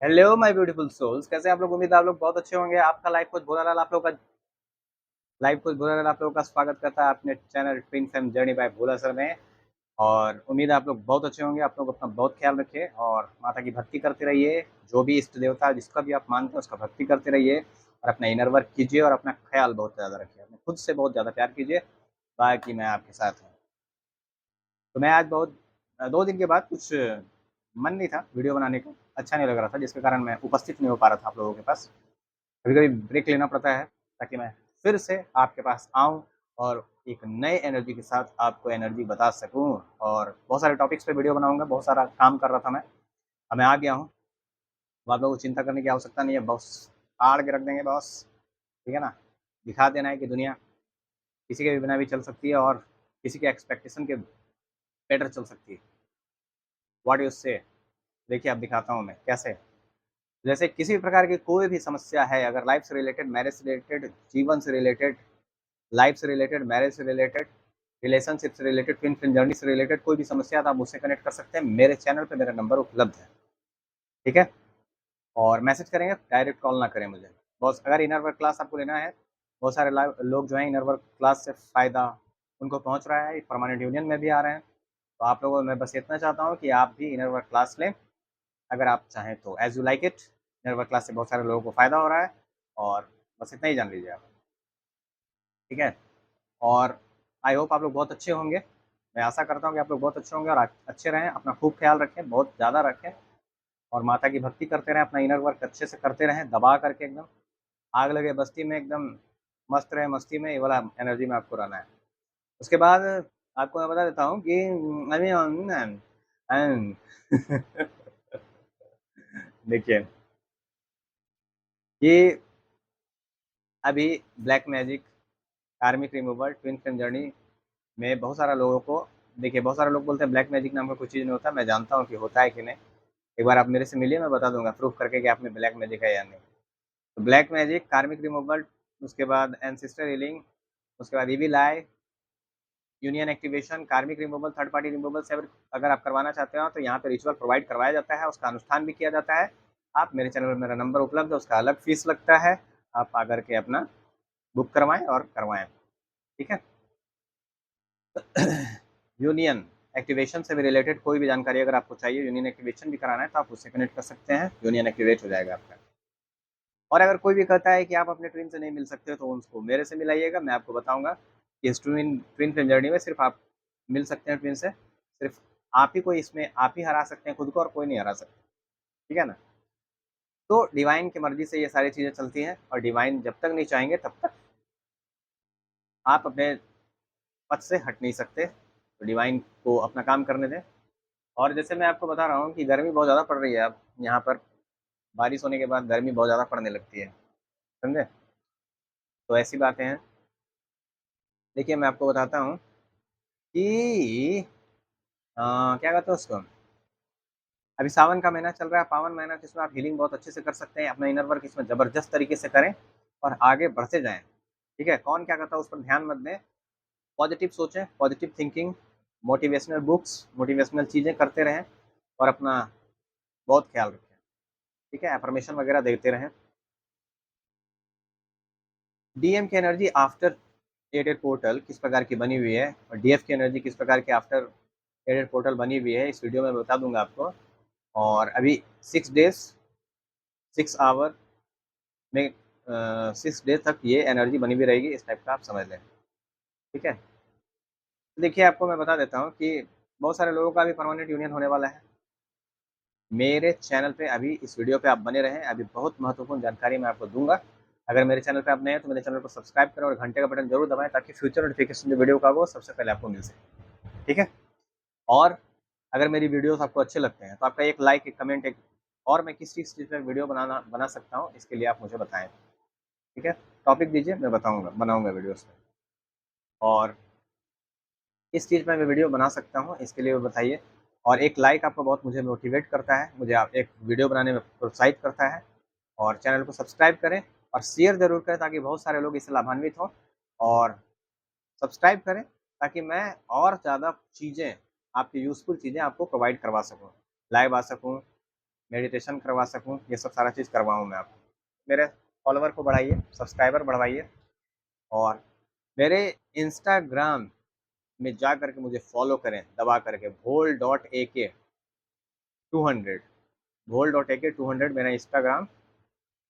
Hello my beautiful souls, कैसे आप लोग। उम्मीद है आप लोग बहुत अच्छे होंगे। आपका लाइफ कुछ बुरा रहा आप लोगों का स्वागत करता है अपने channel twin fame journey by Bhola sir में। और उम्मीद है आप लोग बहुत अच्छे होंगे। आप लोग अपना बहुत ख्याल रखिए और माता की भक्ति करते रहिए। जो भी इष्ट देवता जिसका भी आप मानते हैं उसका भक्ति करते रहिए और अपना इनर वर्क कीजिए और अपना ख्याल बहुत ज़्यादा रखिए। अपने खुद से बहुत ज़्यादा प्यार कीजिए। बाकी मैं आपके साथ हूँ। तो मैं आज बहुत 2 दिन के बाद कुछ मन नहीं था वीडियो बनाने का। अच्छा नहीं लग रहा था, जिसके कारण मैं उपस्थित नहीं हो पा रहा था आप लोगों के पास। कभी कभी ब्रेक लेना पड़ता है ताकि मैं फिर से आपके पास आऊं और एक नए एनर्जी के साथ आपको एनर्जी बता सकूं। और बहुत सारे टॉपिक्स पे वीडियो बनाऊंगा। बहुत सारा काम कर रहा था मैं, अब मैं आ गया हूं। अब आप लोगों को चिंता करने की आवश्यकता नहीं है। बॉस आड़ के रख देंगे बॉस, ठीक है ना। दिखा देना है कि दुनिया किसी के भी बिना भी चल सकती है और किसी के एक्सपेक्टेशन के बेटर चल सकती है। व्हाट यू से। देखिए अब दिखाता हूँ मैं कैसे। जैसे किसी भी प्रकार की कोई भी समस्या है, अगर लाइफ से रिलेटेड, मैरिज से रिलेटेड, जीवन से रिलेटेड, लाइफ से रिलेटेड, मैरिज से रिलेटेड, रिलेशनशिप से रिलेटेड, ट्विन फ्लेम जर्नी से रिलेटेड कोई भी समस्या है तो आप मुझसे कनेक्ट कर सकते हैं। मेरे चैनल पे मेरा नंबर उपलब्ध है, ठीक है। और मैसेज करेंगे, डायरेक्ट कॉल ना करें मुझे। बस अगर इनर वर्क क्लास आपको लेना है, बहुत सारे लोग जो हैं इनर वर्क क्लास से फ़ायदा उनको पहुंच रहा है, परमानेंट यूनियन में भी आ रहे हैं। तो आप लोगों को मैं बस इतना चाहता हूँ कि आप भी इनर वर्क क्लास लें अगर आप चाहें तो। As you like it. Inner work class से बहुत सारे लोगों को फ़ायदा हो रहा है और बस इतना ही जान लीजिए आप, ठीक है। और आई होप आप लोग बहुत अच्छे होंगे। मैं आशा करता हूँ कि आप लोग बहुत अच्छे होंगे और अच्छे रहें। अपना खूब ख्याल रखें, बहुत ज़्यादा रखें और माता की भक्ति करते रहें। अपना इनर वर्क अच्छे से करते रहें, दबा करके एकदम आग लगे बस्ती में, एकदम मस्त रहे मस्ती में। ये वाला एनर्जी में आपको रहना है। उसके बाद आपको मैं बता देता हूँ कि देखिए ये अभी ब्लैक मैजिक, कार्मिक रिमूवल, ट्विन फ्लेम जर्नी में बहुत सारा लोगों को, देखिए बहुत सारे लोग बोलते हैं ब्लैक मैजिक नाम का कुछ चीज़ नहीं होता। मैं जानता हूँ कि होता है कि नहीं। एक बार आप मेरे से मिलिए, मैं बता दूंगा प्रूफ करके कि आप में ब्लैक मैजिक है या नहीं। तो ब्लैक मैजिक, कार्मिक रिमूवल, उसके बाद एंसिस्टर हीलिंग, उसके बाद ईविल आई, यूनियन एक्टिवेशन, कार्मिक रिमूवल, थर्ड पार्टी रिमूवल से अगर आप करवाना चाहते हो तो यहाँ पे रिचुअल प्रोवाइड करवाया जाता है, उसका अनुष्ठान भी किया जाता है। आप मेरे चैनल पर, मेरा नंबर उपलब्ध है, उसका अलग फीस लगता है। आप आकर के अपना बुक करवाएं और करवाएं, ठीक है। यूनियन एक्टिवेशन से भी रिलेटेड कोई भी जानकारी अगर आपको चाहिए, यूनियन एक्टिवेशन भी कराना है तो आप उससे कनेक्ट कर सकते हैं। यूनियन एक्टिवेट हो जाएगा आपका। और अगर कोई भी कहता है कि आप अपने ट्विन से नहीं मिल सकते तो उसको मेरे से मिलाइएगा। मैं आपको बताऊंगा कि इस ट्विन ट्विन फ्लेम जर्नी में सिर्फ आप मिल सकते हैं ट्विन से। सिर्फ आप ही को इसमें आप ही हरा सकते हैं खुद को, और कोई नहीं हरा सकता, ठीक है ना। तो डिवाइन की मर्जी से ये सारी चीज़ें चलती हैं और डिवाइन जब तक नहीं चाहेंगे तब तक आप अपने पथ से हट नहीं सकते। तो डिवाइन को अपना काम करने दें। और जैसे मैं आपको बता रहा हूँ कि गर्मी बहुत ज़्यादा पड़ रही है अब यहाँ पर। बारिश होने के बाद गर्मी बहुत ज़्यादा पड़ने लगती है, समझे। तो ऐसी बातें हैं। देखिए मैं आपको बताता हूँ कि क्या कहते हैं उसको। अभी सावन का महीना चल रहा है, पावन महीना, जिसमें आप हीलिंग बहुत अच्छे से कर सकते हैं। अपना इनर वर्क इसमें ज़बरदस्त तरीके से करें और आगे बढ़ते जाएं, ठीक है। कौन क्या करता है उस पर ध्यान मत दें। पॉजिटिव सोचें, positive thinking, motivational books, motivational चीज़ें करते रहें और अपना बहुत ख्याल रखें, ठीक है। अफर्मेशन वगैरह देते रहें। डीएम की एनर्जी आफ्टर एडेड पोर्टल किस प्रकार की बनी हुई है और डीएफ की एनर्जी किस प्रकार की आफ्टर एडेड पोर्टल बनी हुई है, इस वीडियो में बता दूंगा आपको। और अभी 6 डेज 6 आवर में 6 डेज तक ये एनर्जी बनी हुई रहेगी, इस टाइप का आप समझ लें, ठीक है। तो देखिए आपको मैं बता देता हूँ कि बहुत सारे लोगों का भी परमानेंट यूनियन होने वाला है। मेरे चैनल पे अभी इस वीडियो पे आप बने रहें, अभी बहुत महत्वपूर्ण जानकारी मैं आपको दूंगा। अगर मेरे चैनल पे आप नए हैं तो मेरे चैनल को सब्सक्राइब करें और घंटे का बटन जरूर दबाएं ताकि फ्यूचर नोटिफिकेशन जो वीडियो का वो सबसे पहले आपको मिल सके, ठीक है। और अगर मेरी वीडियोस आपको अच्छे लगते हैं तो आपका एक लाइक, एक कमेंट, एक और मैं किस चीज़ पर वीडियो बना सकता हूँ इसके लिए आप मुझे बताएं, ठीक है। टॉपिक दीजिए, मैं बताऊँगा, बनाऊँगा वीडियोस में। और किस चीज़ पर मैं वीडियो बना सकता हूँ इसके लिए बताइए। और एक लाइक आपको बहुत मुझे मोटिवेट करता है, मुझे आप एक वीडियो बनाने में प्रोत्साहित करता है। और चैनल को सब्सक्राइब करें और शेयर ज़रूर करें ताकि बहुत सारे लोग इससे लाभान्वित हों। और सब्सक्राइब करें ताकि मैं और ज़्यादा चीज़ें, आपकी यूज़फुल चीज़ें आपको प्रोवाइड करवा सकूँ, लाइव आ सकूँ, मेडिटेशन करवा सकूँ, ये सब सारा चीज़ करवाऊँ मैं आपको। मेरे फॉलोवर को बढ़ाइए, सब्सक्राइबर बढ़वाइए और मेरे इंस्टाग्राम में जा करके मुझे फॉलो करें दबा करके भोल.ak200 भोल.ak200 मेरा इंस्टाग्राम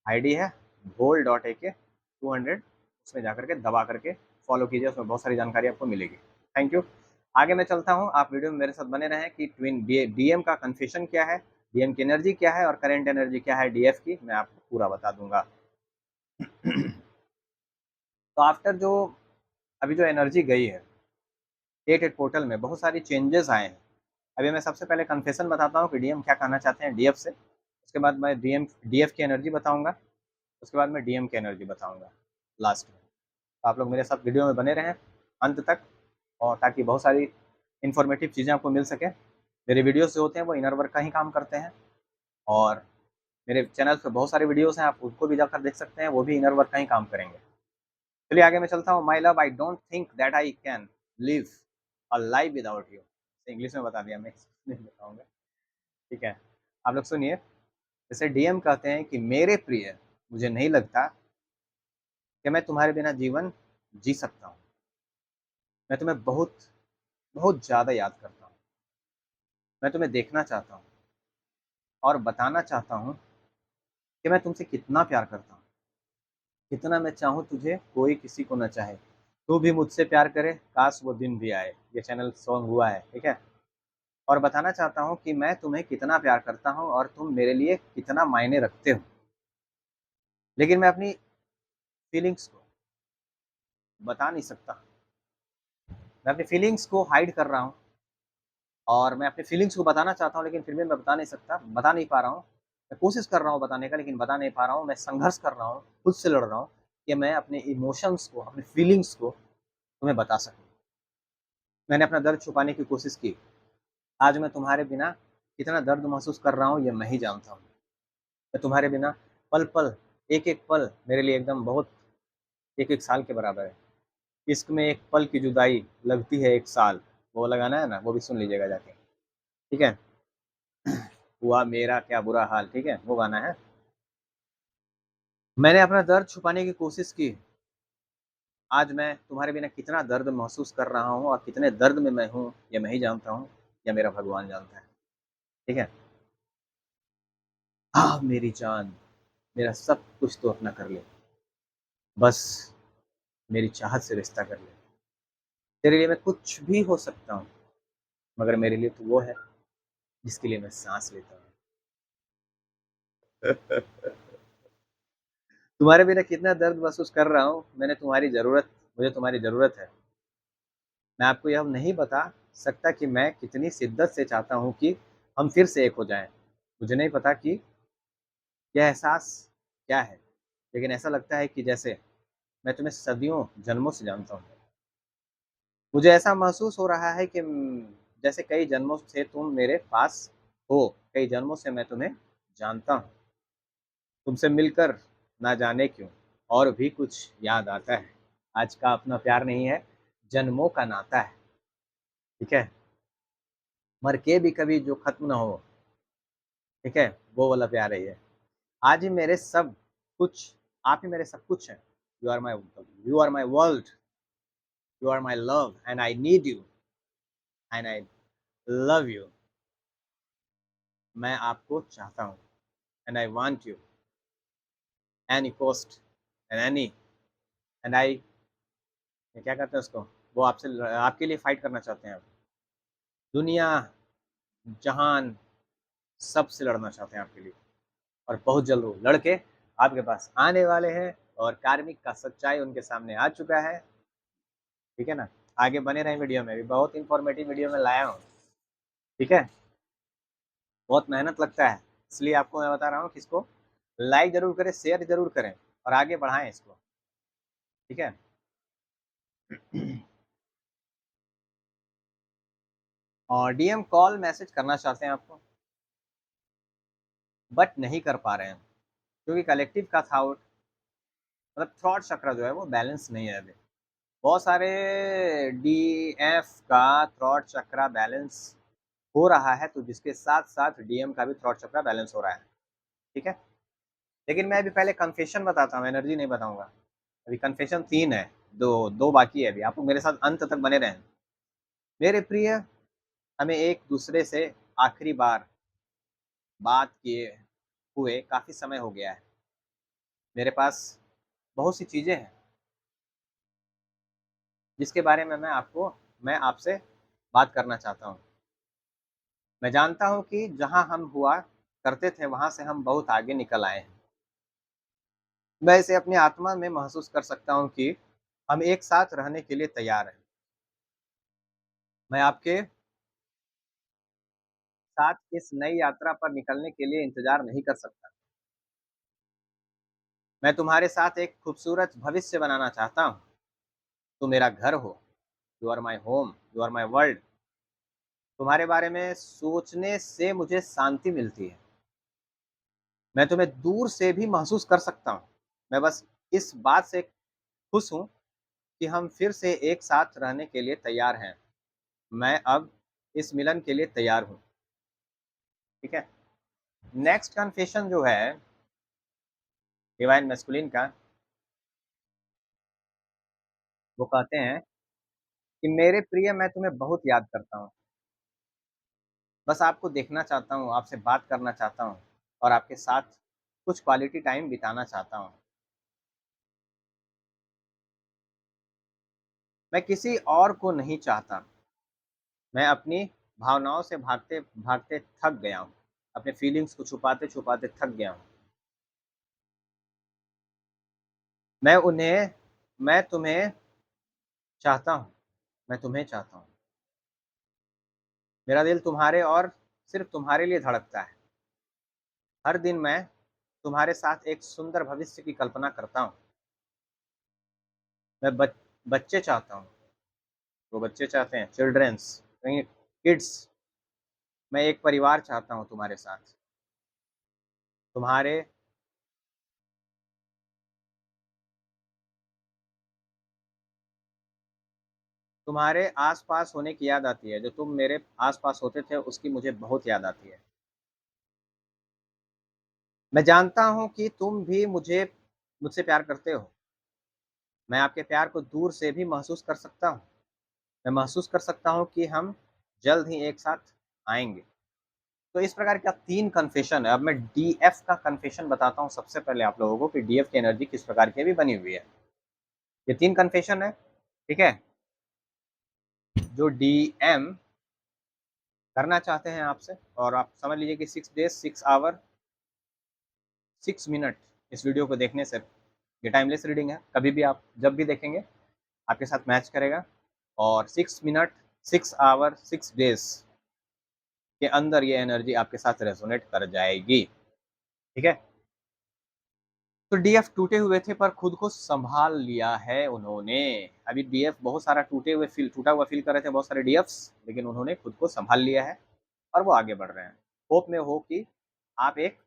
आईडी है, भोल.ak200 उसमें जा करके दबा करके फॉलो कीजिए, उसमें बहुत सारी जानकारी आपको मिलेगी। Thank you. आगे मैं चलता हूँ, आप वीडियो में मेरे साथ बने रहें कि ट्विन डीएम का कन्फ्यूजन क्या है, डीएम की एनर्जी क्या है और करेंट एनर्जी क्या है डीएफ की, मैं आपको पूरा बता दूंगा। तो आफ्टर जो अभी जो एनर्जी गई है 8 पोर्टल में बहुत सारी चेंजेस आए हैं। अभी मैं सबसे पहले कन्फेशन बताता हूँ कि डीएम क्या कहना चाहते हैं डीएफ से, उसके बाद मैं डीएफ की एनर्जी बताऊंगा, उसके बाद मैं डीएम की एनर्जी बताऊंगा लास्ट में। तो आप लोग मेरे साथ वीडियो में बने रहें अंत तक, और ताकि बहुत सारी इन्फॉर्मेटिव चीज़ें आपको मिल सके। मेरे वीडियोस जो होते हैं वो इनर वर्क का ही काम करते हैं, और मेरे चैनल पे बहुत सारे वीडियोस हैं, आप उनको भी जाकर देख सकते हैं, वो भी इनर वर्क का ही काम करेंगे। चलिए आगे मैं चलता हूँ। My love, I don't think that I can live a life without you. English में बता दिया, मैं नहीं बताऊँगा, ठीक है। आप लोग सुनिए, जैसे डीएम कहते हैं कि मेरे प्रिय, मुझे नहीं लगता कि मैं तुम्हारे बिना जीवन जी सकता हूँ। मैं तुम्हें बहुत बहुत ज़्यादा याद करता हूँ। मैं तुम्हें देखना चाहता हूँ और बताना चाहता हूँ कि मैं तुमसे कितना प्यार करता हूँ। कितना मैं चाहूँ तुझे कोई किसी को न चाहे, तू भी मुझसे प्यार करे, काश वो दिन भी आए। ये चैनल सॉन्ग हुआ है, ठीक है। और बताना चाहता हूँ कि मैं तुम्हें कितना प्यार करता हूँ और तुम मेरे लिए कितना मायने रखते हो। लेकिन मैं अपनी फीलिंग्स को बता नहीं सकता। मैं अपनी फीलिंग्स को हाइड कर रहा हूँ, और मैं अपनी फीलिंग्स को बताना चाहता हूँ, लेकिन फिर भी मैं बता नहीं सकता, बता नहीं पा रहा हूँ। मैं कोशिश कर रहा हूँ बताने का, लेकिन बता नहीं पा रहा हूँ। मैं संघर्ष कर रहा हूँ, खुद से लड़ रहा हूँ कि मैं अपने इमोशंस को, अपनी फीलिंग्स को तुम्हें बता सकूँ। मैंने अपना दर्द छुपाने की कोशिश की। आज मैं तुम्हारे बिना कितना दर्द महसूस कर रहा हूँ ये मैं ही जानता हूँ। मैं तुम्हारे बिना पल पल, एक एक पल मेरे लिए एकदम बहुत, एक एक साल के बराबर है। इश्क में एक पल की जुदाई लगती है एक साल, वो लगाना है ना, वो भी सुन लीजिएगा जाके, ठीक है। हुआ मेरा क्या बुरा हाल, ठीक है, वो गाना है। मैंने अपना दर्द छुपाने की कोशिश की। आज मैं तुम्हारे बिना कितना दर्द महसूस कर रहा हूँ और कितने दर्द में मैं हूँ ये मैं ही जानता हूँ, या मेरा भगवान जानता है, ठीक है। हाँ मेरी जान, मेरा सब कुछ तो अपना कर ले, बस मेरी चाहत से रिश्ता कर ले। तेरे लिए मैं कुछ भी हो सकता हूँ, मगर मेरे लिए तू वो है जिसके लिए मैं सांस लेता हूँ। तुम्हारे बिना कितना दर्द महसूस कर रहा हूँ, मुझे तुम्हारी ज़रूरत है। मैं आपको यह नहीं बता सकता कि मैं कितनी शिद्दत से चाहता हूँ कि हम फिर से एक हो जाएँ। मुझे नहीं पता कि यह एहसास क्या है, लेकिन ऐसा लगता है कि जैसे मैं तुम्हें सदियों जन्मों से जानता हूँ। मुझे ऐसा महसूस हो रहा है कि जैसे कई जन्मों से तुम मेरे पास हो, कई जन्मों से मैं तुम्हें जानता हूँ। तुमसे मिलकर ना जाने क्यों और भी कुछ याद आता है। आज का अपना प्यार नहीं है, जन्मों का नाता है, ठीक है। मर के भी कभी जो खत्म ना हो, ठीक है, वो वाला प्यार है ये। आज ही मेरे सब कुछ, आप ही मेरे सब कुछ हैं। You are my world, you are my love and I need you and I love you. मैं आपको चाहता हूँ and I want you any cost and any and I, क्या कहते हैं उसको, वो आपसे आपके लिए फाइट करना चाहते हैं। दुनिया जहान सबसे लड़ना चाहते हैं आपके लिए, और बहुत जल्द वो लड़के आपके पास आने वाले हैं, और कार्मिक का सच्चाई उनके सामने आ चुका है, ठीक है ना। आगे बने रहें वीडियो में, भी बहुत इंफॉर्मेटिव वीडियो में लाया हूँ, ठीक है। बहुत मेहनत लगता है, इसलिए आपको मैं बता रहा हूँ कि इसको लाइक जरूर करें, शेयर जरूर करें और आगे बढ़ाएं इसको, ठीक है। और डीएम कॉल मैसेज करना चाहते हैं आपको, बट नहीं कर पा रहे हैं क्योंकि कलेक्टिव का थॉट, मतलब थॉट चक्र जो है वो बैलेंस नहीं है अभी। बहुत सारे डीएफ का थॉट चक्र बैलेंस हो रहा है, तो जिसके साथ साथ डीएम का भी थ्रॉट चक्रा बैलेंस हो रहा है। ठीक है, लेकिन मैं अभी पहले कन्फेशन बताता हूँ, एनर्जी नहीं बताऊंगा। अभी कन्फेशन 3 है, दो दो बाकी है। अभी आप लोग मेरे साथ अंत तक बने रहें। मेरे प्रिय, हमें एक दूसरे से आखिरी बार बात किए हुए काफी समय हो गया है। मेरे पास बहुत सी चीजें हैं जिसके बारे में मैं आपसे बात करना चाहता हूँ। मैं जानता हूँ कि जहाँ हम हुआ करते थे वहां से हम बहुत आगे निकल आए हैं। मैं इसे अपनी आत्मा में महसूस कर सकता हूँ कि हम एक साथ रहने के लिए तैयार हैं। मैं आपके साथ इस नई यात्रा पर निकलने के लिए इंतजार नहीं कर सकता। मैं तुम्हारे साथ एक खूबसूरत भविष्य बनाना चाहता हूँ। तुम मेरा घर हो, you are my home, you are my world. तुम्हारे बारे में सोचने से मुझे शांति मिलती है। मैं तुम्हें दूर से भी महसूस कर सकता हूँ। मैं बस इस बात से खुश हूँ कि हम फिर से एक साथ रहने के लिए तैयार हैं। मैं अब इस मिलन के लिए तैयार हूँ। ठीक है। नेक्स्ट कन्फेशन जो है डिवाइन मैस्कुलिन का, वो कहते हैं कि मेरे प्रिय, मैं तुम्हें बहुत याद करता हूँ। बस आपको देखना चाहता हूँ, आपसे बात करना चाहता हूँ और आपके साथ कुछ क्वालिटी टाइम बिताना चाहता हूँ। मैं किसी और को नहीं चाहता। मैं अपनी भावनाओं से भागते भागते थक गया हूँ। अपने फीलिंग्स को छुपाते छुपाते थक गया हूँ। मैं तुम्हें चाहता हूँ। मैं तुम्हें चाहता हूँ। मेरा दिल तुम्हारे और सिर्फ तुम्हारे लिए धड़कता है। हर दिन मैं तुम्हारे साथ एक सुंदर भविष्य की कल्पना करता हूँ। मैं बच्चे चाहता हूँ। वो बच्चे चाहते हैं, चिल्ड्रंस, किड्स। मैं एक परिवार चाहता हूँ तुम्हारे साथ। तुम्हारे तुम्हारे आस-पास होने की याद आती है। जो तुम मेरे आस-पास होते थे उसकी मुझे बहुत याद आती है। मैं जानता हूँ कि तुम भी मुझसे प्यार करते हो। मैं आपके प्यार को दूर से भी महसूस कर सकता हूँ। मैं महसूस कर सकता हूँ कि हम जल्द ही एक साथ आएँगे। तो इस प्रकार का 3 कन्फेशन है। अब मैं डीएफ का कन्फेशन बताता हूँ सबसे पहले आप लोगों को कि डीएफ की एनर्जी किस प्रकार की अभी बनी हुई है। ये 3 कन्फेशन है, ठीक है? जो डीएम करना चाहते हैं आपसे, और आप समझ लीजिए कि 6 डेज़, 6 आवर, 6 मिनट इस वीडियो को देखने से, ये टाइमलेस रीडिंग है, कभी भी आप जब भी देखेंगे आपके साथ मैच करेगा। और 6 मिनट, 6 आवर, 6 डेज़ के अंदर ये एनर्जी आपके साथ रेजोनेट कर जाएगी। ठीक है? तो डीएफ टूटे हुए थे पर खुद को संभाल लिया है उन्होंने। अभी डीएफ बहुत सारा टूटा हुआ फील कर रहे थे, बहुत सारे डीएफ्स, लेकिन उन्होंने खुद को संभाल लिया है और वो आगे बढ़ रहे हैं। होप में हो कि आप एक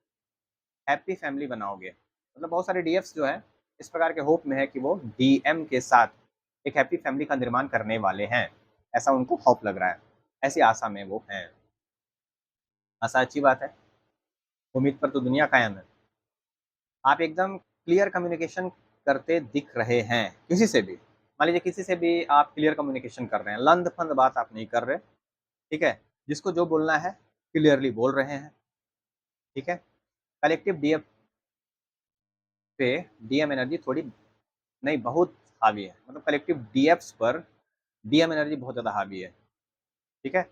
हैप्पी फैमिली बनाओगे। मतलब बहुत सारे डीएफ्स जो है इस प्रकार के होप में है कि वो डीएम के साथ एक हैप्पी फैमिली का निर्माण करने वाले हैं। ऐसा उनको होप लग रहा है, ऐसी आशा में वो हैं। आशा अच्छी बात है, उम्मीद पर तो दुनिया कायम है। आप एकदम क्लियर कम्युनिकेशन करते दिख रहे हैं किसी से भी। मान लीजिए किसी से भी आप क्लियर कम्युनिकेशन कर रहे हैं, लंद फंद बात आप नहीं कर रहे। ठीक है, जिसको जो बोलना है क्लियरली बोल रहे हैं। ठीक है। कलेक्टिव डीएफ पे डीएम एनर्जी थोड़ी नहीं, बहुत हावी है। मतलब कलेक्टिव डीएफ्स पर डीएम एनर्जी बहुत ज़्यादा हावी है। ठीक है।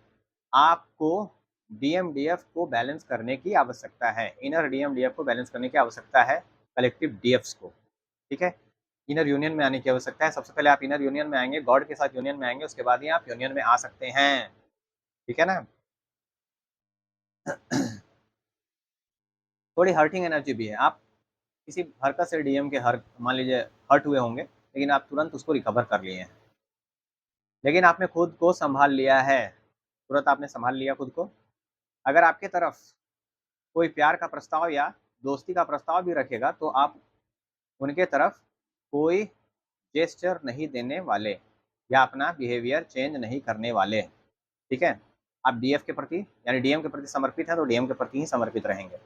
आपको डीएम डीएफ को बैलेंस करने की आवश्यकता है। इनर डीएम डीएफ को बैलेंस करने की आवश्यकता है, कलेक्टिव डीएफ्स को। ठीक है। इनर यूनियन में आने की आवश्यकता है। सबसे पहले आप इनर यूनियन में आएंगे, गॉड के साथ यूनियन में आएंगे, उसके बाद ही आप यूनियन में आ सकते हैं। ठीक है ना। थोड़ी हर्टिंग एनर्जी भी है। आप किसी हरकत से डीएम के हर मान लीजिए हर्ट हुए होंगे, लेकिन आप तुरंत उसको रिकवर कर लिए हैं। लेकिन आपने खुद को संभाल लिया है, तुरंत आपने संभाल लिया खुद को। अगर आपके तरफ कोई प्यार का प्रस्ताव या दोस्ती का प्रस्ताव भी रखेगा तो आप उनके तरफ कोई जेस्चर नहीं देने वाले या अपना बिहेवियर चेंज नहीं करने वाले। ठीक है। आप डीएफ के प्रति यानी डीएम के प्रति समर्पित हैं तो डीएम के प्रति ही समर्पित रहेंगे।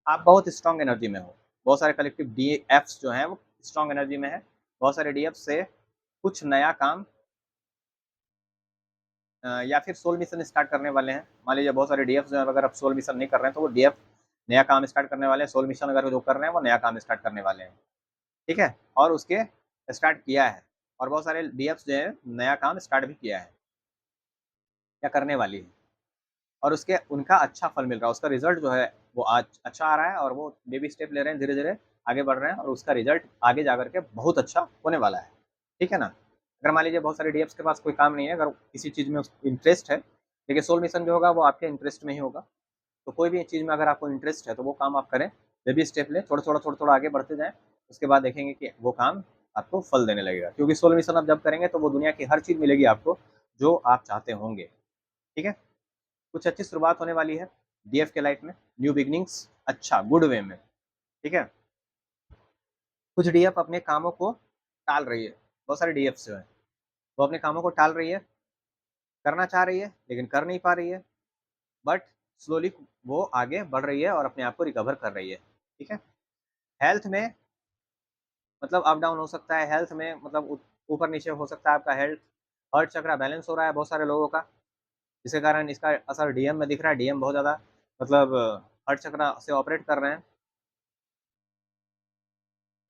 आप बहुत स्ट्रांग एनर्जी में हो, बहुत सारे कलेक्टिव डीएफ्स जो हैं वो स्ट्रांग एनर्जी में है, बहुत सारे डीएफ से कुछ नया काम या फिर सोल मिशन स्टार्ट करने वाले हैं। मान लीजिए बहुत सारे डीएफ जो हैं, अगर आप सोल मिशन नहीं कर रहे हैं तो वो डीएफ नया काम स्टार्ट करने वाले हैं, सोल मिशन अगर जो कर रहे हैं वो नया काम स्टार्ट करने वाले हैं, ठीक है, और उसके स्टार्ट किया है, और बहुत सारे डीएफ जो है नया काम स्टार्ट भी किया है या करने वाली है, और उसके उनका अच्छा फल मिल रहा है, उसका रिजल्ट जो है वो आज अच्छा आ रहा है, और वो बेबी स्टेप ले रहे हैं, धीरे धीरे आगे बढ़ रहे हैं, और उसका रिजल्ट आगे जा करके बहुत अच्छा होने वाला है, ठीक है ना। अगर मान लीजिए बहुत सारे डीएफ्स के पास कोई काम नहीं है, अगर किसी चीज़ में इंटरेस्ट है, देखिए सोल मिशन जो होगा वो आपके इंटरेस्ट में ही होगा, तो कोई भी चीज़ में अगर आपको इंटरेस्ट है तो वो काम आप करें, बेबी स्टेप लें, थोड़ा-थोड़ा आगे बढ़ते जाएँ, उसके बाद देखेंगे कि वो काम आपको फल देने लगेगा, क्योंकि सोल मिशन आप जब करेंगे तो वो दुनिया की हर चीज़ मिलेगी आपको, जो आप चाहते होंगे, ठीक है। कुछ अच्छी शुरुआत होने वाली है डीएफ के लाइफ में, न्यू बिगनिंग्स, अच्छा गुड वे में, ठीक है। कुछ डीएफ अपने कामों को टाल रही है, बहुत सारे डीएफ जो है वो अपने कामों को टाल रही है, करना चाह रही है लेकिन कर नहीं पा रही है, बट स्लोली वो आगे बढ़ रही है और अपने आप को रिकवर कर रही है, ठीक है। हेल्थ में मतलब अप डाउन हो सकता है, हेल्थ में मतलब ऊपर नीचे हो सकता है आपका हेल्थ, हर्ट चक्रा बैलेंस हो रहा है बहुत सारे लोगों का, जिसके कारण इसका असर डीएम में दिख रहा है, डीएम बहुत ज़्यादा मतलब हर्ट चक्रा से ऑपरेट कर रहे हैं।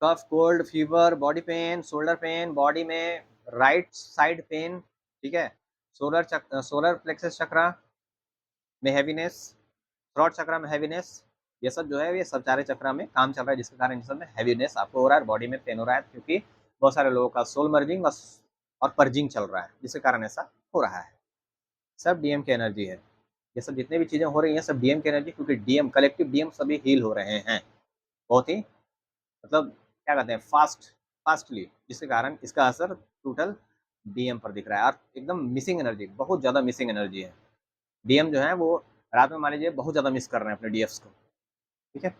Cough, cold, fever, body pain, shoulder pain, body में राइट साइड पेन, ठीक है, सोलर प्लेक्सस चक्रा में हैवीनेस, थ्रॉट चक्रा में हैवीनेस, ये सब जो है ये सब चारे चक्रा में काम चल रहा है, जिसके कारण इन सब में हैवीनेस आपको हो रहा है, बॉडी में पेन हो रहा है, क्योंकि बहुत सारे लोगों का सोल मर्जिंग और पर्जिंग चल रहा है, जिसके कारण ऐसा हो रहा है। सब डीएम की एनर्जी है, ये सब जितने भी चीज़ें हो रही हैं सब डीएम की एनर्जी, क्योंकि डीएम कलेक्टिव डीएम सभी हील हो रहे हैं बहुत ही मतलब क्या कहते हैं फास्टली, जिसके कारण इसका असर टोटल डीएम पर दिख रहा है, और एकदम मिसिंग एनर्जी, बहुत ज़्यादा मिसिंग एनर्जी है। डीएम जो है वो रात में मान लीजिए बहुत ज़्यादा मिस कर रहे हैं अपने डीएफ्स को, ठीक है।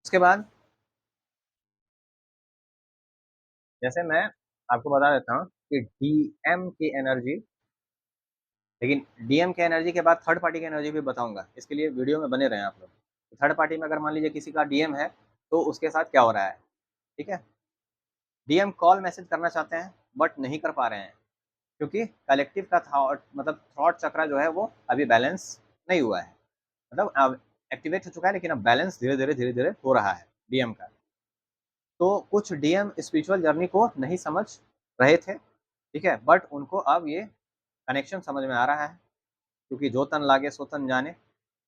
उसके बाद जैसे मैं आपको बता देता हूँ कि डीएम की एनर्जी, लेकिन डीएम के एनर्जी के बाद थर्ड पार्टी की एनर्जी भी बताऊंगा, इसके लिए वीडियो में बने रहें आप लोग। थर्ड पार्टी में अगर मान लीजिए किसी का डीएम है तो उसके साथ क्या हो रहा है, ठीक है। डीएम कॉल मैसेज करना चाहते हैं बट नहीं कर पा रहे हैं, क्योंकि कलेक्टिव का थॉट मतलब थॉट चक्रा जो है वो अभी बैलेंस नहीं हुआ है, मतलब अब एक्टिवेट हो चुका है लेकिन अब बैलेंस धीरे धीरे हो रहा है डीएम का। तो कुछ डीएम स्पिरिचुअल जर्नी को नहीं समझ रहे थे, ठीक है, बट उनको अब ये कनेक्शन समझ में आ रहा है, क्योंकि जो तन लागे सो तन जाने,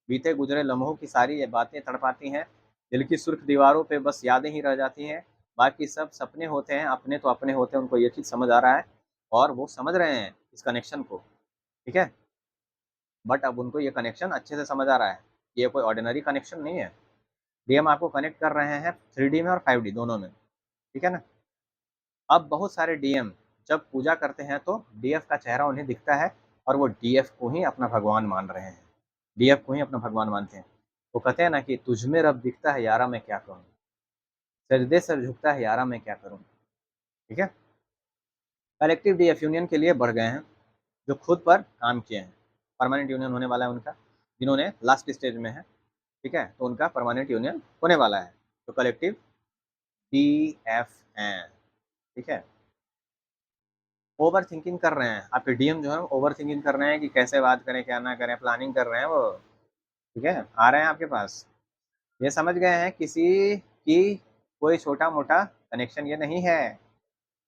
बीते गुजरे लम्हों की सारी ये बातें तड़पाती हैं, दिल की सुर्ख दीवारों पे बस यादें ही रह जाती हैं, बाकी सब सपने होते हैं, अपने तो अपने होते हैं, उनको ये चीज़ समझ आ रहा है और वो समझ रहे हैं इस कनेक्शन को, ठीक है। बट अब उनको ये कनेक्शन अच्छे से समझ आ रहा है, ये कोई ऑर्डिनरी कनेक्शन नहीं है, डीएम आपको कनेक्ट कर रहे हैं 3D में और 5D दोनों में, ठीक है ना। अब बहुत सारे डीएम जब पूजा करते हैं तो डीएफ का चेहरा उन्हें दिखता है और वो डीएफ को ही अपना भगवान मान रहे हैं, डीएफ को ही अपना भगवान मानते हैं। वो कहते हैं ना कि तुझ में रब दिखता है यारा मैं क्या करूँ, सजदे सर झुकता है यारा मैं क्या करूँ, ठीक है। कलेक्टिव डीएफ यूनियन के लिए बढ़ गए हैं, जो खुद पर काम किए हैं, परमानेंट यूनियन होने वाला है उनका, जिन्होंने लास्ट स्टेज में है, ठीक है, तो उनका परमानेंट यूनियन होने वाला है, तो कलेक्टिव डीएफ हैं, ठीक है। ओवर थिंकिंग कर रहे हैं आपके डीएम जो है ओवर थिंकिंग कर रहे हैं कि कैसे बात करें क्या ना करें, प्लानिंग कर रहे हैं वो, ठीक है, आ रहे हैं आपके पास, ये समझ गए हैं किसी की कोई छोटा मोटा कनेक्शन ये नहीं है।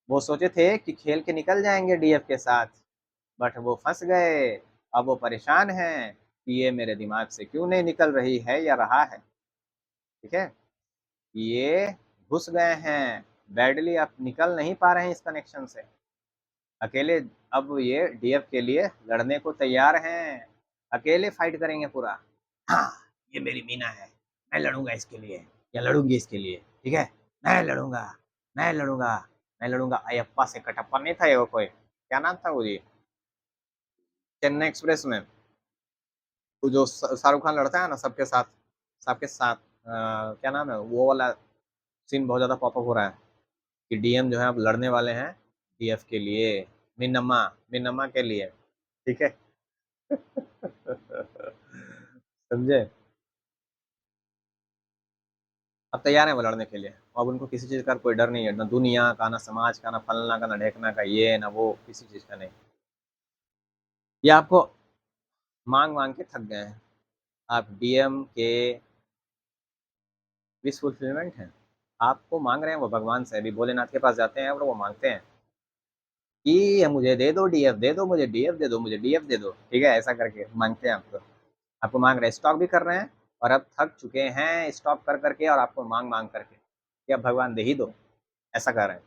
वो सोचे थे कि खेल के निकल जाएंगे डीएफ के साथ, बट वो फंस गए, अब वो परेशान हैं कि ये मेरे दिमाग से क्यों नहीं निकल रही है या रहा है, ठीक है। ये घुस गए हैं बैडली, अब निकल नहीं पा रहे हैं इस कनेक्शन से अकेले, अब ये डीएफ के लिए लड़ने को तैयार हैं, अकेले फाइट करेंगे पूरा, हाँ ये मेरी मीना है, मैं लड़ूंगा इसके लिए या लड़ूंगी इसके लिए, ठीक है, मैं लड़ूंगा, मैं लड़ूंगा, मैं लड़ूंगा अयप्पा से कटप्पा नहीं था ये, वो कोई क्या नाम था वो जी, चेन्नई एक्सप्रेस में वो जो शाहरुख खान लड़ता है ना सबके साथ क्या नाम है वो वाला सीन बहुत ज़्यादा पॉपअप हो रहा है कि डीएम जो है अब लड़ने वाले हैं डीएफ के लिए, मिन्नमा मिन्नमा के लिए, ठीक है। समझे? अब तैयार हैं वो लड़ने के लिए। अब उनको किसी चीज़ का कोई डर नहीं है, ना दुनिया का, ना समाज का, ना फलना का, ना ढेकना का, ये ना वो, किसी चीज़ का नहीं। ये आपको मांग के थक गए हैं। आप डीएम के विश फुलफिलमेंट हैं। आपको मांग रहे हैं वो भगवान से, अभी भोलेनाथ के पास जाते हैं और वो मांगते हैं कि मुझे दे दो डीएफ, दे दो मुझे डीएफ, दे दो मुझे डीएफ, दे दो, ठीक है, ऐसा करके मांगते हैं आपको। आपको मांग रहे हैं, स्टॉक भी कर रहे हैं और अब थक चुके हैं स्टॉक कर करके और आपको मांग मांग करके कि अब भगवान दे ही दो, ऐसा कर रहे हैं।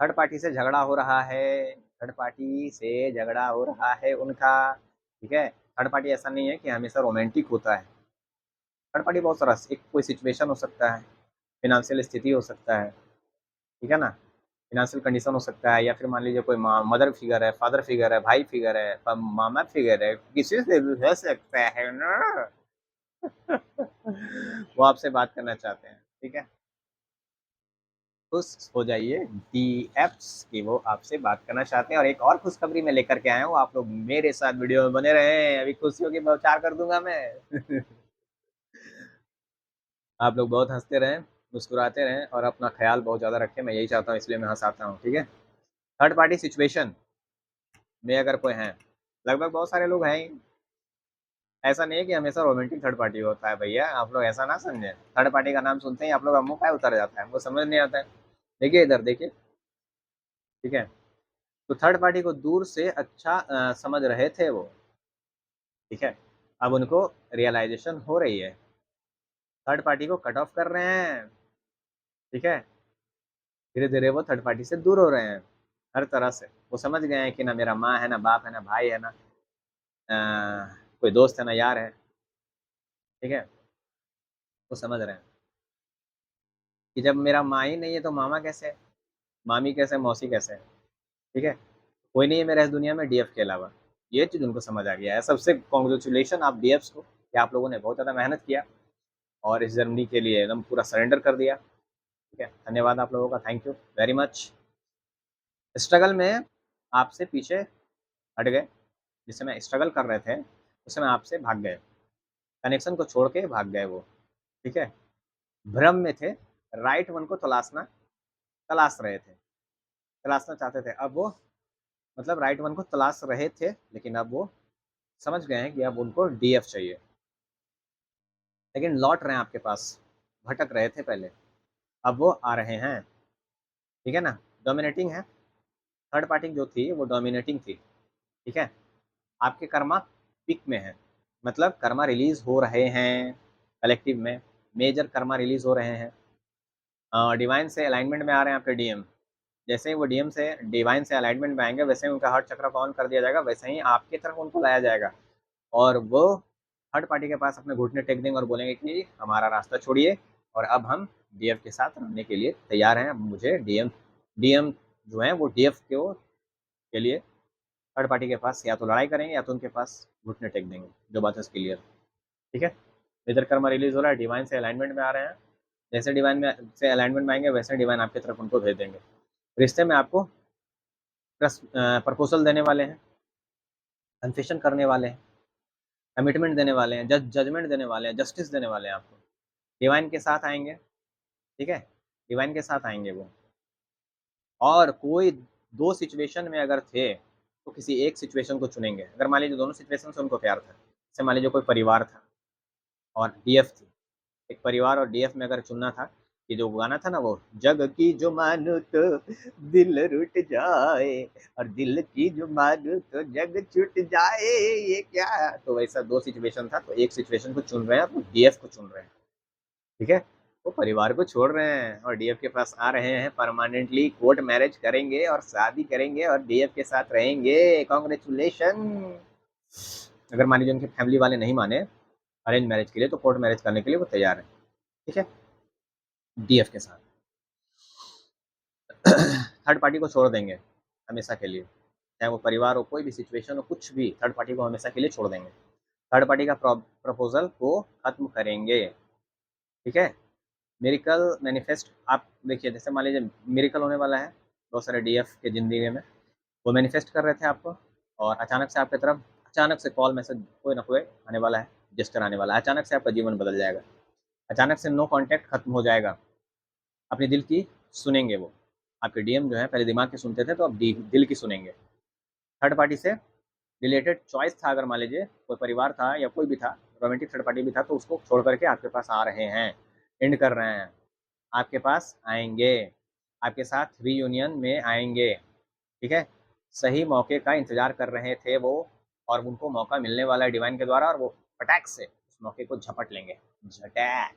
थर्ड पार्टी से झगड़ा हो रहा है, थर्ड पार्टी से झगड़ा हो रहा है उनका, ठीक है। थर्ड पार्टी ऐसा नहीं है कि हमेशा रोमांटिक होता है। थर्ड पार्टी बहुत सारा, एक कोई सिचुएशन हो सकता है, फिनेंशियल स्थिति हो सकता है, ठीक है ना, फिनेंशियल कंडीशन हो सकता है, या फिर मान लीजिए कोई मदर फिगर है, फादर फिगर है, भाई फिगर है, मामा फिगर है, किसी से भी हो सकता है ना। वो आपसे बात करना चाहते हैं, ठीक है। खुश हो जाइए डीएफ्स की वो आपसे बात करना चाहते हैं। और एक और खुशखबरी मैं लेकर के आया हूँ, आप लोग मेरे साथ वीडियो में बने रहे, अभी खुशियों की बौछार कर दूंगा मैं। आप लोग बहुत हंसते रहें, मुस्कुराते रहें और अपना ख्याल बहुत ज़्यादा रखें, मैं यही चाहता हूँ, इसलिए मैं हंसाता हूँ, ठीक है। थर्ड पार्टी सिचुएशन में अगर कोई है, लगभग बहुत सारे लोग हैं ही, ऐसा नहीं है कि हमेशा रोमांटिक थर्ड पार्टी होता है भैया, आप लोग ऐसा ना समझें। थर्ड पार्टी का नाम सुनते ही आप लोग का मुंह क्या उतर जाता है, वो समझ नहीं आता है। देखिए इधर देखिए, ठीक है। तो थर्ड पार्टी को दूर से अच्छा समझ रहे थे वो, ठीक है। अब उनको रियलाइजेशन हो रही है, थर्ड पार्टी को कट ऑफ कर रहे हैं, ठीक है। धीरे धीरे वो थर्ड पार्टी से दूर हो रहे हैं हर तरह से। वो समझ गए हैं कि ना मेरा माँ है, ना बाप है, ना भाई है, ना कोई दोस्त है, ना यार है, ठीक है। वो समझ रहे हैं कि जब मेरा माँ ही नहीं है तो मामा कैसे है, मामी कैसे, मौसी कैसे है, ठीक है। कोई नहीं है मेरा इस दुनिया में डीएफ के अलावा। ये चीज़ उनको समझ आ गया है। सबसे कॉन्ग्रेचुलेशन आप डीएफ्स को कि आप लोगों ने बहुत ज़्यादा मेहनत किया और इस जर्नी के लिए एकदम पूरा सरेंडर कर दिया, ठीक है। धन्यवाद आप लोगों का, thank you very much. Struggle में आपसे पीछे हट गए, जिस समय स्ट्रगल कर रहे थे उस समय आपसे भाग गए, कनेक्शन को छोड़ के भाग गए वो, ठीक है। भ्रम में थे, राइट वन को तलाश रहे थे, तलाशना चाहते थे। अब वो मतलब राइट वन को तलाश रहे थे, लेकिन अब वो समझ गए हैं कि अब उनको डीएफ चाहिए, लेकिन लौट रहे हैं आपके पास, भटक रहे थे पहले, अब वो आ रहे हैं, ठीक है ना। डोमिनेटिंग है, थर्ड पार्टी जो थी वो डोमिनेटिंग थी, ठीक है। आपके कर्मा पिक में है, मतलब कर्मा रिलीज हो रहे हैं कलेक्टिव में, मेजर कर्मा रिलीज हो रहे हैं। डिवाइन से अलाइनमेंट में आ रहे हैं आपके डीएम। जैसे ही वो डीएम से डिवाइन से अलाइनमेंट में आएंगे, वैसे ही उनका हार्ट चक्र को ऑन कर दिया जाएगा, वैसे ही आपकी तरफ उनको लाया जाएगा और वो थर्ड पार्टी के पास अपने घुटने टेक देंगे और बोलेंगे कि हमारा रास्ता छोड़िए और अब हम डीएफ के साथ रहने के लिए तैयार हैं। अब मुझे डीएम डीएम जो है वो डीएफ के लिए थर्ड पार्टी के पास या तो लड़ाई करेंगे या तो उनके पास घुटने टेक देंगे। जो बात है क्लियर, ठीक है। मेजर कर्मा रिलीज हो रहा है, डिवाइन से अलाइनमेंट में आ रहे हैं, जैसे डिवाइन में से अलाइनमेंट में आएंगे वैसे डिवाइन आपकी तरफ उनको भेज देंगे। रिश्ते में आपको प्रपोजल देने वाले हैं, कन्फेशन करने वाले हैं, कमिटमेंट देने वाले हैं, जजमेंट देने वाले हैं, जस्टिस देने वाले हैं आपको। डिवाइन के साथ आएंगे, ठीक है, डिवाइन के साथ आएंगे वो। और कोई दो सिचुएशन में अगर थे तो किसी एक सिचुएशन को चुनेंगे। अगर मान लीजिए दोनों सिचुएशन से उनको प्यार था, जैसे मान लीजिए कोई परिवार था और डीएफ थी, एक परिवार और डीएफ में अगर चुनना था, कि जो गाना था ना वो, जग की जो मानो तो दिल रुट जाए और दिल की जो मानो तो जग छूट जाए, ये क्या, तो वैसा दो सिचुएशन था, तो एक सिचुएशन को चुन रहे हैं तो डीएफ को चुन रहे हैं, ठीक है। वो परिवार को छोड़ रहे हैं और डीएफ के पास आ रहे हैं, परमानेंटली कोर्ट मैरिज करेंगे और शादी करेंगे और डीएफ के साथ रहेंगे। कॉन्ग्रेचुलेशन। अगर मान लीजिए उनके फैमिली वाले नहीं माने अरेंज मैरिज के लिए, तो कोर्ट मैरिज करने के लिए वो तैयार है, ठीक है, डीएफ के साथ। थर्ड पार्टी को छोड़ देंगे हमेशा के लिए, चाहे वो परिवार हो, कोई भी सिचुएशन हो, कुछ भी, थर्ड पार्टी को हमेशा के लिए छोड़ देंगे। थर्ड पार्टी का प्रपोजल को खत्म करेंगे, ठीक है। मिरेकल मैनिफेस्ट, आप देखिए, जैसे मान लीजिए मिरेकल होने वाला है बहुत सारे डीएफ के जिंदगी में, वो मैनिफेस्ट कर रहे थे आपको, और अचानक से आपकी तरफ अचानक से कॉल मैसेज कोई ना कोई आने वाला है, जेस्चर आने वाला है, अचानक से आपका जीवन बदल जाएगा, अचानक से नो कॉन्टैक्ट खत्म हो जाएगा, अपने दिल की सुनेंगे वो। आपके डीएम जो है पहले दिमाग की सुनते थे, तो अब दिल की सुनेंगे। थर्ड पार्टी से रिलेटेड चॉइस था, अगर मान लीजिए कोई परिवार था या कोई भी था, रोमांटिक थर्ड पार्टी भी था, तो उसको छोड़ करके आपके पास आ रहे हैं, एंड कर रहे हैं, आपके पास आएंगे, आपके साथ रीयूनियन में आएंगे। ठीक है, सही मौके का इंतजार कर रहे थे वो, और उनको मौका मिलने वाला है डिवाइन के द्वारा, और वो फटाक से उस मौके को झपट लेंगे, झटैक।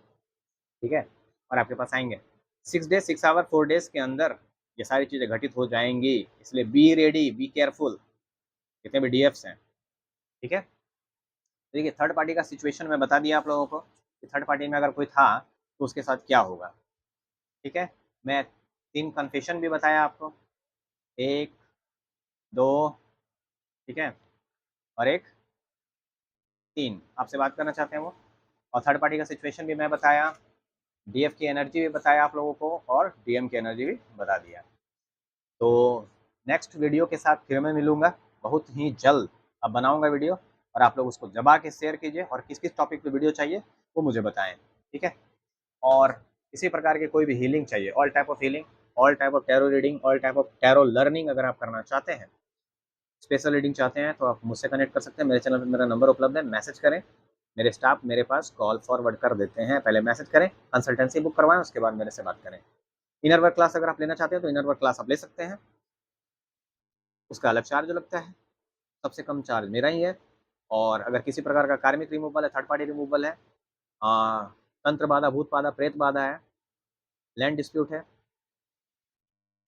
ठीक है, और आपके पास आएंगे 6 डेज 6 आवर 4 डेज के अंदर ये सारी चीज़ें घटित हो जाएंगी। इसलिए बी रेडी, बी केयरफुल, जितने भी डीएफ्स हैं। ठीक है, देखिए थर्ड पार्टी का सिचुएशन मैं बता दिया आप लोगों को कि थर्ड पार्टी में अगर कोई था तो उसके साथ क्या होगा। ठीक है, मैं 3 कन्फेशन भी बताया आपको, 1, 2, ठीक है, और एक 3 आपसे बात करना चाहते हैं वो, और थर्ड पार्टी का सिचुएशन भी मैं बताया, डीएफ की एनर्जी भी बताया आप लोगों को, और डीएम की एनर्जी भी बता दिया। तो नेक्स्ट वीडियो के साथ फिर मैं मिलूंगा बहुत ही जल्द। अब बनाऊंगा वीडियो, और आप लोग उसको दबा के शेयर कीजिए, और किस किस टॉपिक पे वीडियो चाहिए वो मुझे बताएं। ठीक है, और किसी प्रकार की कोई भी हीलिंग चाहिए, all type of healing, all type of tarot reading, all type of tarot learning अगर आप करना चाहते हैं, स्पेशल रीडिंग चाहते हैं, तो आप मुझसे कनेक्ट कर सकते हैं। मेरे चैनल पर मेरा नंबर उपलब्ध है, मैसेज करें, मेरे स्टाफ मेरे पास कॉल फॉरवर्ड कर देते हैं। पहले मैसेज करें, कंसल्टेंसी बुक करवाएं, उसके बाद मेरे से बात करें। इनर वर्क क्लास अगर आप लेना चाहते हैं तो इनर वर्क क्लास आप ले सकते हैं, उसका अलग चार्ज लगता है, सबसे कम चार्ज मेरा ही है। और अगर किसी प्रकार का कार्मिक रिमूवल है, थर्ड पार्टी रिमूवल है, तंत्र बाधा, भूत बाधा, प्रेत बाधा है, लैंड डिस्प्यूट है,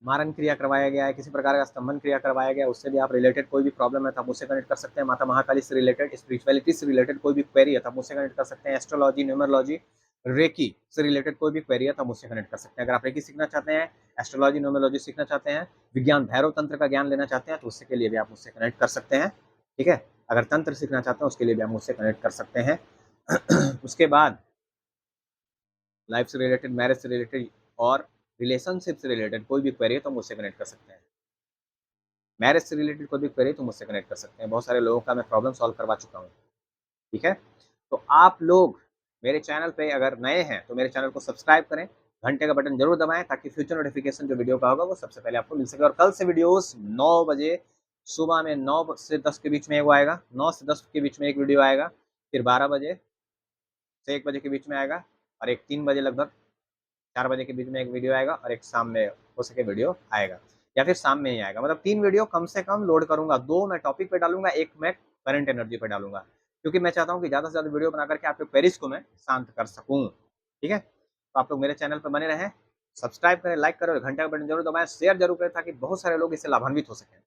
मारन क्रिया करवाया गया है, किसी प्रकार का स्तंभन क्रिया करवाया गया है, उससे भी आप रिलेटेड कोई भी प्रॉब्लम है तो आप मुझसे कनेक्ट कर सकते हैं। माता महाकाली से रिलेटेड, स्पिरिचुअलिटी से रिलेटेड कोई भी क्वेरी है तो आप मुझसे कनेक्ट कर सकते हैं। एस्ट्रोलॉजी, न्यूमरोलॉजी, रेकी से रिलेटेड कोई भी क्वेरी है तो आप मुझसे कनेक्ट कर सकते हैं। अगर आप रेकी सीखना चाहते हैं, एस्ट्रोलॉजी, न्यूमरोलॉजी सीखना चाहते हैं, विज्ञान भैरव तंत्र का ज्ञान लेना चाहते हैं, तो उसके लिए भी आप मुझसे कनेक्ट कर सकते हैं। ठीक है, अगर तंत्र सीखना चाहते हैं उसके लिए भी आप मुझसे कनेक्ट कर सकते हैं। उसके बाद लाइफ से रिलेटेड, मैरिज से रिलेटेड, और रिलेशनशिप से रिलेटेड कोई भी क्वेरी है तो मुझसे कनेक्ट कर सकते हैं। मैरिज से रिलेटेड कोई भी क्वेरी तो मुझसे कनेक्ट कर सकते हैं। बहुत सारे लोगों का मैं प्रॉब्लम सॉल्व करवा चुका हूँ। ठीक है, तो आप लोग मेरे चैनल पे अगर नए हैं तो मेरे चैनल को सब्सक्राइब करें, घंटे का बटन जरूर दबाएं, ताकि फ्यूचर नोटिफिकेशन जो वीडियो का होगा वो सबसे पहले आपको मिल सके। और कल से वीडियोस 9 बजे सुबह में, 9 से 10 के बीच में एक आएगा, 9 से 10 के बीच में एक वीडियो आएगा, फिर 12 बजे से 1 बजे के बीच में आएगा, और एक 3 बजे लगभग 4 बजे के बीच में एक वीडियो आएगा, और एक शाम में हो सके वीडियो आएगा, या फिर शाम में ही आएगा। मतलब 3 वीडियो कम से कम लोड करूंगा, 2 मैं टॉपिक पे डालूंगा, एक मैं करंट एनर्जी पे डालूंगा, क्योंकि मैं चाहता हूँ कि ज़्यादा से ज़्यादा वीडियो बना करके आपके क्वेरीज को मैं शांत कर सकूँ। ठीक है, तो आप लोग मेरे चैनल पर बने रहें, सब्सक्राइब करें, लाइक करें, और घंटे का बटन जरूर दबाएं, शेयर जरूर करें, ताकि बहुत सारे लोग इससे लाभान्वित हो सकें।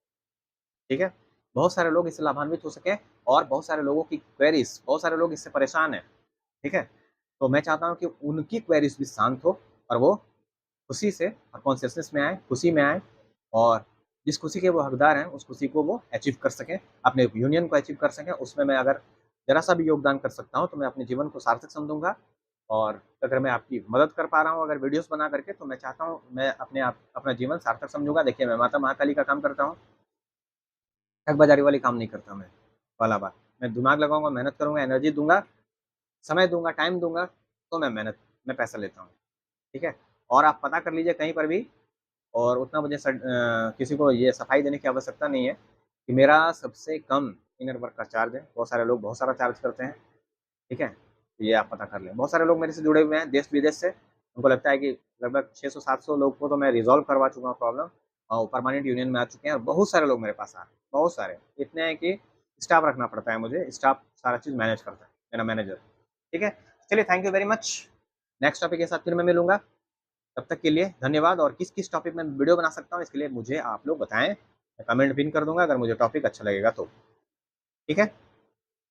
ठीक है, बहुत सारे लोग इससे लाभान्वित हो सके, और बहुत सारे लोगों की क्वेरीज, बहुत सारे लोग इससे परेशान हैं। ठीक है, तो मैं चाहता हूँ कि उनकी क्वेरीज भी शांत हो, और वो खुशी से और कॉन्शियसनेस में आए, खुशी में आए, और जिस खुशी के वो हकदार हैं उस खुशी को वो अचीव कर सकें, अपने यूनियन को अचीव कर सकें। उसमें मैं अगर जरा सा भी योगदान कर सकता हूँ तो मैं अपने जीवन को सार्थक समझूंगा। और अगर मैं आपकी मदद कर पा रहा हूँ अगर वीडियोस बना करके, तो मैं चाहता हूँ मैं अपने आप अपना जीवन सार्थक समझूंगा। देखिए, मैं माता महाकाली का काम करता हूँ, ठग बाजारी वाली काम नहीं करता मैं, वाला बात। मैं दिमाग लगाऊंगा, मेहनत करूंगा, एनर्जी दूंगा, समय दूंगा, टाइम दूंगा, तो मैं मेहनत में पैसा लेता हूँ। ठीक है, और आप पता कर लीजिए कहीं पर भी, और उतना मुझे किसी को ये सफाई देने की आवश्यकता नहीं है कि मेरा सबसे कम इनर वर्क का चार्ज है। बहुत सारे लोग बहुत सारा चार्ज करते हैं। ठीक है, तो ये आप पता कर लें। बहुत सारे लोग मेरे से जुड़े हुए हैं देश विदेश से, उनको लगता है कि लगभग 600-700 लोग को तो मैं रिजॉल्व करवा चुका हूँ प्रॉब्लम, और परमानेंट यूनियन में आ चुके हैं। और बहुत सारे लोग मेरे पास आ रहे हैं, बहुत सारे, इतने हैं कि स्टाफ रखना पड़ता है मुझे, स्टाफ सारा चीज़ मैनेज करता है, मेरा मैनेजर। ठीक है, चलिए, thank you very much. Next topic के साथ फिर मैं मिलूंगा, तब तक के लिए धन्यवाद। और किस किस टॉपिक में वीडियो बना सकता हूँ इसके लिए मुझे आप लोग बताएं, मैं कमेंट पिन कर दूंगा अगर मुझे टॉपिक अच्छा लगेगा तो। ठीक है,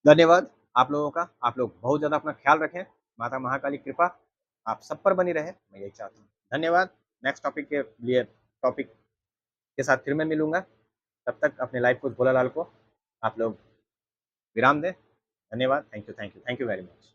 धन्यवाद आप लोगों का। आप लोग बहुत ज़्यादा अपना ख्याल रखें, माता महाकाली कृपा आप सब पर बनी रहे, मैं यही चाहता हूँ। धन्यवाद। नेक्स्ट टॉपिक के लिए, टॉपिक के साथ फिर मैं मिलूंगा, तब तक अपने लाइफ को, भोलालाल को आप लोग विराम दें। धन्यवाद, thank you, thank you, thank you very much.